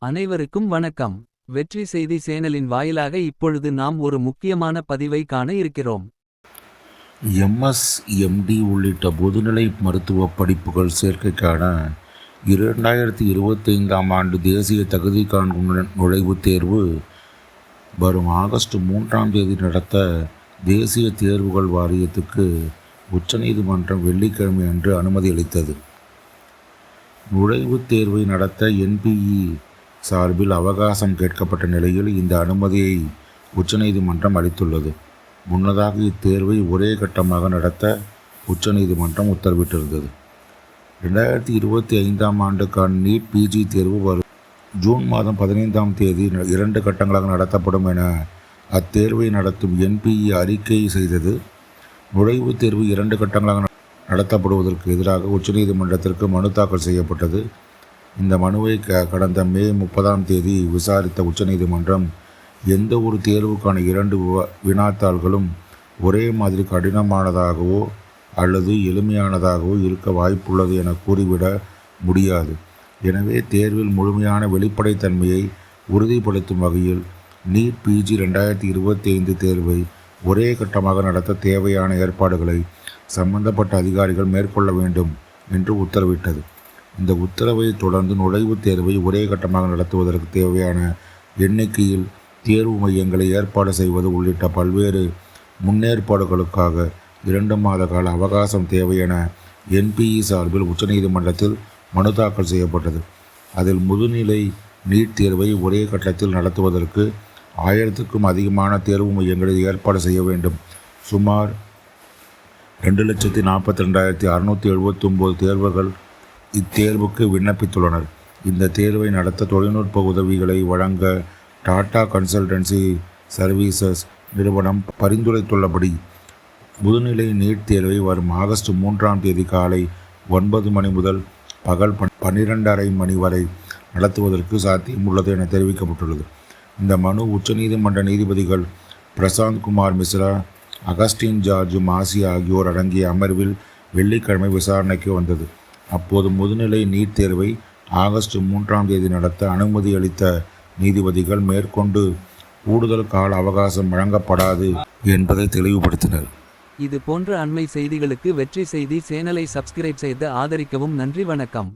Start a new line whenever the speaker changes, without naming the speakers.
அனைவருக்கும் வணக்கம். வெற்றி செய்தி சேனலின் வாயிலாக இப்பொழுது நாம் ஒரு முக்கியமான பதிவை காண இருக்கிறோம்.
எம்எஸ், எம்டி உள்ளிட்ட முதுநிலை மருத்துவ படிப்புகள் சேர்க்கைக்கான 2025ஆம் ஆண்டு தேசிய தகுதிக்கான நுழைவுத் தேர்வு வரும் ஆகஸ்ட் 3ஆம் தேதி நடத்த தேசிய தேர்வுகள் வாரியத்துக்கு உச்சநீதிமன்றம் வெள்ளிக்கிழமை அன்று அனுமதி அளித்தது. நுழைவுத் தேர்வை நடத்த என்பிஇ சார்பில் அவகாசம் கேட்கப்பட்ட நிலையில் இந்த அனுமதியை உச்சநீதிமன்றம் அளித்துள்ளது. முன்னதாக இத்தேர்வை ஒரே கட்டமாக நடத்த உச்சநீதிமன்றம் உத்தரவிட்டிருந்தது. 2025ஆம் ஆண்டுக்கான நீட் பிஜி தேர்வு வரும் ஜூன் மாதம் 15ஆம் தேதி 2 கட்டங்களாக நடத்தப்படும் என அத்தேர்வை நடத்தும் என்பிஇ அறிக்கை செய்தது. நுழைவுத் தேர்வு 2 கட்டங்களாக நடத்தப்படுவதற்கு எதிராக உச்சநீதிமன்றத்திற்கு மனு தாக்கல் செய்யப்பட்டது. இந்த மனுவை கடந்த மே 30ஆம் தேதி விசாரித்த உச்சநீதிமன்றம் எந்த ஒரு தேர்வுக்கான 2 வினாத்தாள்களும் ஒரே மாதிரி கடினமானதாகவோ அல்லது எளிமையானதாகவோ இருக்க வாய்ப்புள்ளது என கூறிவிட முடியாது. எனவே தேர்வில் முழுமையான வெளிப்படைத்தன்மையை உறுதிப்படுத்தும் வகையில் நீட் பிஜி 2025 தேர்வை ஒரே கட்டமாக நடத்த தேவையான ஏற்பாடுகளை சம்பந்தப்பட்ட அதிகாரிகள் மேற்கொள்ள வேண்டும் என்று உத்தரவிட்டது. இந்த உத்தரவை தொடர்ந்து நுழைவுத் தேர்வை ஒரே கட்டமாக நடத்துவதற்கு தேவையான எண்ணிக்கையில் தேர்வு மையங்களை ஏற்பாடு செய்வது உள்ளிட்ட பல்வேறு முன்னேற்பாடுகளுக்காக 2 மாத கால அவகாசம் தேவை என என்பிஇ சார்பில் உச்சநீதிமன்றத்தில் மனு தாக்கல் செய்யப்பட்டது. அதில் முதுநிலை நீட் தேர்வை ஒரே கட்டத்தில் நடத்துவதற்கு 1000க்கும் அதிகமான தேர்வு மையங்களை ஏற்பாடு செய்ய வேண்டும். சுமார் 2,42,679 தேர்வர்கள் இத்தேர்வுக்கு விண்ணப்பித்துள்ளனர். இந்த தேர்வை நடத்த தொழில்நுட்ப உதவிகளை வழங்க டாடா கன்சல்டன்சி சர்வீசஸ் நிறுவனம் பரிந்துரைத்துள்ளபடி முதுநிலை நீட் தேர்வை வரும் ஆகஸ்ட் 3ஆம் தேதி காலை 9 மணி முதல் பகல் 12:30 மணி வரை நடத்துவதற்கு சாத்தியமுள்ளது என தெரிவிக்கப்பட்டுள்ளது. இந்த மனு உச்சநீதிமன்ற நீதிபதிகள் பிரசாந்த் குமார் மிஸ்ரா, அகஸ்டின் ஜார்ஜ் மாசி ஆகியோர் அடங்கிய அமர்வில் வெள்ளிக்கிழமை விசாரணைக்கு வந்தது. அப்போது முதுநிலை நீட் தேர்வை ஆகஸ்ட் 3ஆம் தேதி நடத்த அனுமதி அளித்த நீதிபதிகள் மேற்கொண்டு கூடுதல் கால அவகாசம் வழங்கப்படாது என்பதை தெளிவுபடுத்தினர்.
இது போன்ற அண்மை செய்திகளுக்கு வெற்றி செய்தி சேனலை சப்ஸ்கிரைப் செய்து ஆதரிக்கவும். நன்றி, வணக்கம்.